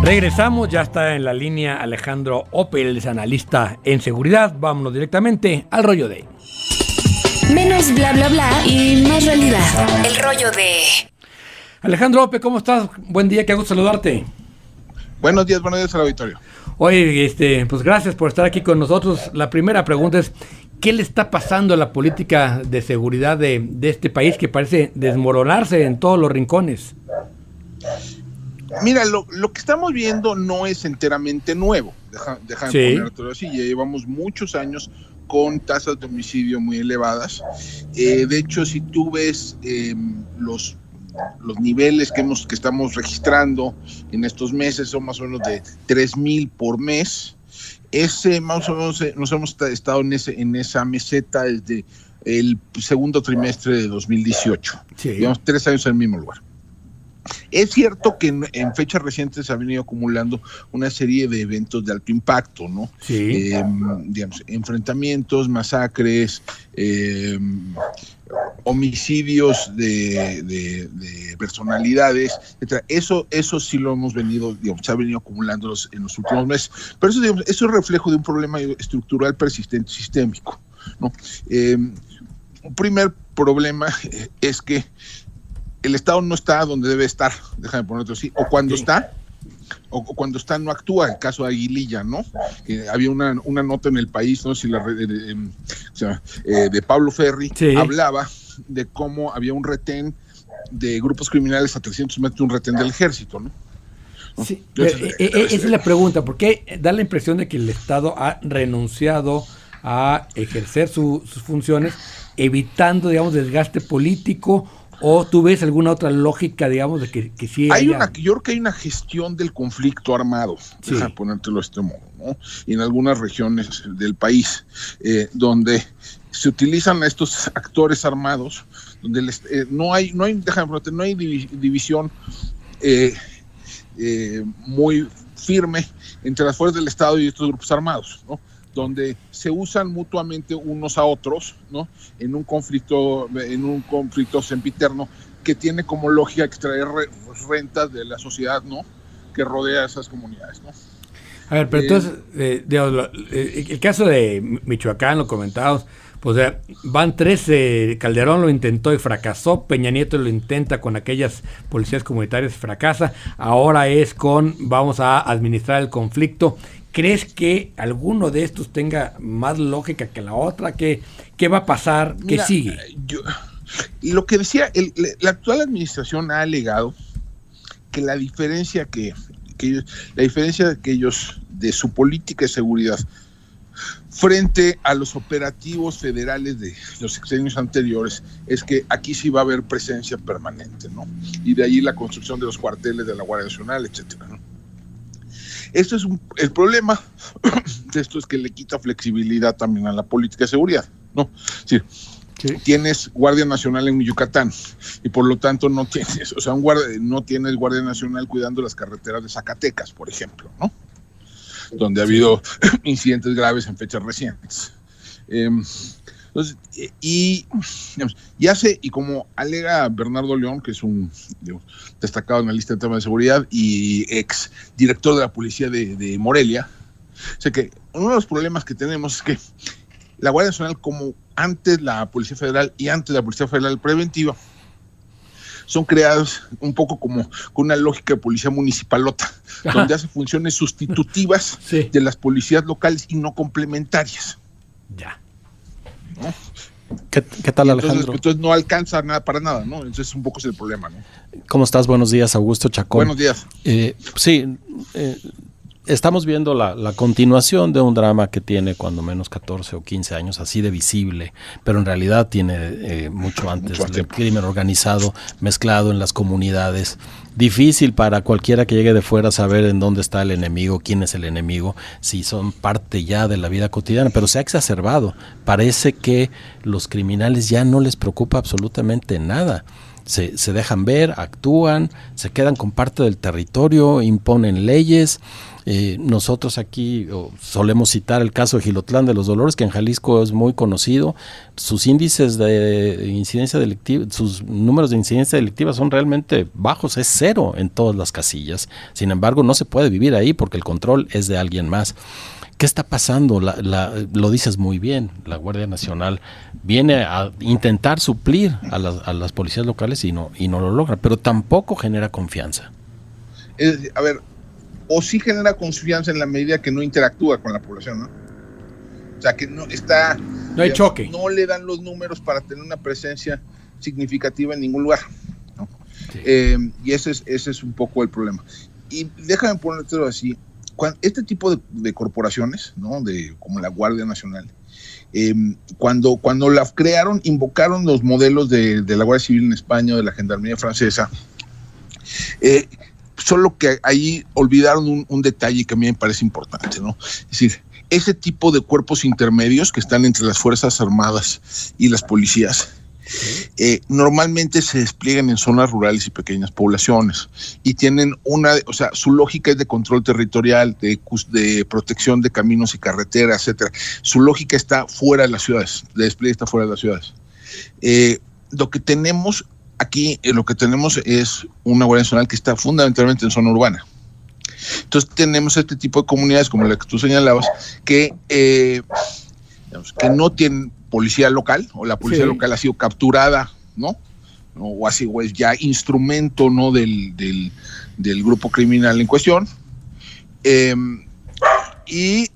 Regresamos, ya está en la línea Alejandro Oppel, es analista en seguridad. Vámonos directamente al rollo de... Menos bla bla bla y más realidad. El rollo de... Alejandro Oppel, ¿cómo estás? Buen día, qué gusto saludarte. Buenos días al auditorio. Oye, pues gracias por estar aquí con nosotros. La primera pregunta es, ¿qué le está pasando a la política de seguridad de este país que parece desmoronarse en todos los rincones? Mira, lo que estamos viendo no es enteramente nuevo. Deja de ponértelo así. Ya llevamos muchos años con tasas de homicidio muy elevadas. De hecho, si tú ves los niveles que estamos registrando en estos meses, son más o menos de 3,000 por mes. Más o menos nos hemos estado en esa meseta desde el segundo trimestre de 2018. Sí. Llevamos 3 años en el mismo lugar. Es cierto que en fechas recientes se ha venido acumulando una serie de eventos de alto impacto, ¿no? Sí. Digamos, enfrentamientos, masacres, homicidios de personalidades, etc. Eso sí lo hemos venido, digamos, se ha venido acumulando en los últimos meses. Pero eso, digamos, eso es reflejo de un problema estructural persistente sistémico, ¿no? Un primer problema es que el Estado no está donde debe estar, déjame ponerlo así, o cuando está no actúa. El caso de Aguililla, ¿no? Había una nota en El País, no sé si de Pablo Ferri, sí, hablaba de cómo había un retén de grupos criminales a 300 metros de un retén del ejército, ¿no? Sí, esa es la pregunta, ¿por qué da la impresión de que el Estado ha renunciado a ejercer sus funciones, evitando, digamos, desgaste político? ¿O tú ves alguna otra lógica, digamos, de que sí yo creo que hay una gestión del conflicto armado, sí, deja ponértelo de este modo, ¿no? Y en algunas regiones del país, donde se utilizan a estos actores armados, donde no hay división muy firme entre las fuerzas del Estado y estos grupos armados, ¿no? Donde se usan mutuamente unos a otros, ¿no? En un conflicto sempiterno que tiene como lógica extraer rentas de la sociedad, ¿no? Que rodea a esas comunidades, ¿no? A ver, pero entonces, el caso de Michoacán, lo comentábamos, pues van 3, Calderón lo intentó y fracasó, Peña Nieto lo intenta con aquellas policías comunitarias, fracasa, ahora es vamos a administrar el conflicto. ¿Crees que alguno de estos tenga más lógica que la otra? ¿Qué va a pasar? ¿Qué sigue? Lo que decía, la actual administración ha alegado que la diferencia que ellos de su política de seguridad frente a los operativos federales de los sexenios anteriores es que aquí sí va a haber presencia permanente, ¿no? Y de ahí la construcción de los cuarteles de la Guardia Nacional, etcétera, ¿no? Esto es el problema de esto es que le quita flexibilidad también a la política de seguridad, ¿no? Sí. Tienes Guardia Nacional en Yucatán y por lo tanto no tienes Guardia Nacional cuidando las carreteras de Zacatecas, por ejemplo, ¿no? Donde ha habido incidentes graves en fechas recientes. Entonces, y como alega Bernardo León, que es un destacado analista en temas de seguridad y ex director de la policía de Morelia, o sea que uno de los problemas que tenemos es que la Guardia Nacional, como antes la Policía Federal y antes la Policía Federal Preventiva, son creados un poco como con una lógica de policía municipalota, donde hace funciones sustitutivas sí, de las policías locales y no complementarias. Ya. ¿No? ¿Qué tal, Alejandro? Entonces no alcanza nada para nada, ¿no? Entonces un poco es el problema, ¿no? ¿Cómo estás? Buenos días, Augusto Chacón. Buenos días. Estamos viendo la continuación de un drama que tiene cuando menos 14 o 15 años, así de visible, pero en realidad tiene mucho antes del crimen organizado mezclado en las comunidades. Difícil para cualquiera que llegue de fuera saber en dónde está el enemigo, quién es el enemigo, si son parte ya de la vida cotidiana, pero se ha exacerbado. Parece que los criminales ya no les preocupa absolutamente nada. se dejan ver, actúan, se quedan con parte del territorio, imponen leyes. Nosotros aquí solemos citar el caso de Jilotlán de los Dolores, que en Jalisco es muy conocido. Sus índices de incidencia delictiva, sus números de incidencia delictiva son realmente bajos, es 0 en todas las casillas. Sin embargo, no se puede vivir ahí porque el control es de alguien más. ¿Qué está pasando? Lo dices muy bien, la Guardia Nacional viene a intentar suplir a las policías locales y no lo logra, pero tampoco genera confianza. A ver, o sí genera confianza en la medida que no interactúa con la población, ¿no? O sea, que no está... No hay choque. No le dan los números para tener una presencia significativa en ningún lugar, ¿no? Sí. Y ese es un poco el problema. Y déjame ponértelo así, este tipo de corporaciones, ¿no? Como la Guardia Nacional, cuando la crearon, invocaron los modelos de la Guardia Civil en España o de la Gendarmería francesa, solo que ahí olvidaron un detalle que a mí me parece importante, ¿no? Es decir, ese tipo de cuerpos intermedios que están entre las Fuerzas Armadas y las policías, normalmente se despliegan en zonas rurales y pequeñas poblaciones y tienen su lógica es de control territorial, de protección de caminos y carreteras, etcétera. Su lógica está fuera de las ciudades, el despliegue está fuera de las ciudades. Lo que tenemos aquí, es una Guardia Nacional que está fundamentalmente en zona urbana. Entonces tenemos este tipo de comunidades como la que tú señalabas que no tienen policía local, o la policía local ha sido capturada, ¿no? O así, o es ya instrumento, ¿no? del grupo criminal en cuestión. Y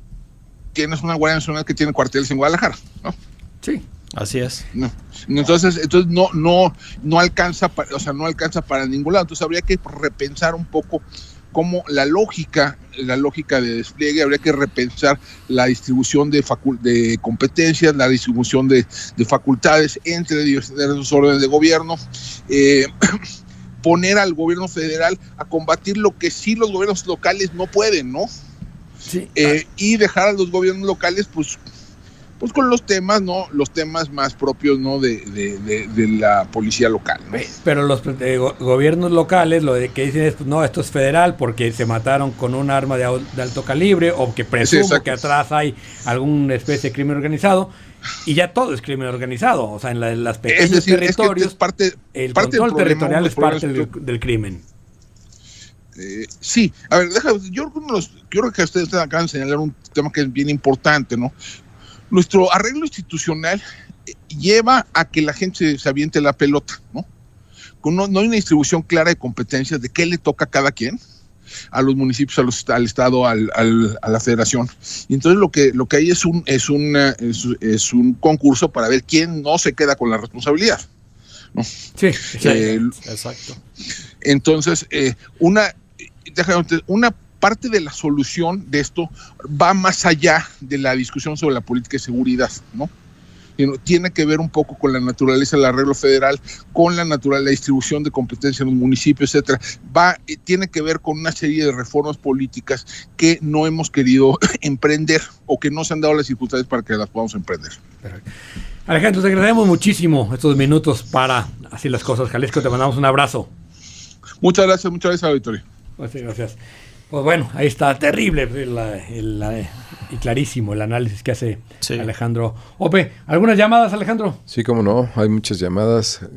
tienes una Guardia Nacional que tiene cuarteles en Guadalajara, ¿no? Sí, así es. No. Entonces no alcanza para ningún lado. Entonces habría que repensar un poco cómo la lógica de despliegue, habría que repensar la distribución de competencias, la distribución de facultades entre diversos órdenes de gobierno, poner al gobierno federal a combatir lo que sí los gobiernos locales no pueden, ¿no? Sí. Y dejar a los gobiernos locales, pues con los temas, ¿no? Los temas más propios, ¿no? de la policía local, ¿no? Pero los gobiernos locales lo que dicen es, pues, no, esto es federal porque se mataron con un arma de alto calibre o que presumo que atrás hay alguna especie de crimen organizado y ya todo es crimen organizado. O sea, en las pequeños territorios el control territorial es parte del crimen. Sí, a ver, yo creo que ustedes acaban de señalar un tema que es bien importante, ¿no? Nuestro arreglo institucional lleva a que la gente se aviente la pelota, ¿no? No hay una distribución clara de competencias de qué le toca a cada quien, a los municipios, al Estado, a la Federación. Y entonces lo que hay es un concurso para ver quién no se queda con la responsabilidad, ¿no? Sí, exacto. Entonces, una parte de la solución de esto va más allá de la discusión sobre la política de seguridad, ¿no? Tiene que ver un poco con la naturaleza del arreglo federal, con la distribución de competencias en los municipios, etcétera. Tiene que ver con una serie de reformas políticas que no hemos querido emprender o que no se han dado las circunstancias para que las podamos emprender. Alejandro, te agradecemos muchísimo estos minutos para hacer las cosas. Jalisco, te mandamos un abrazo. Muchas gracias, auditorio. Gracias. Pues bueno, ahí está, terrible y clarísimo el análisis que hace Alejandro Ope. ¿Algunas llamadas, Alejandro? Sí, cómo no, hay muchas llamadas.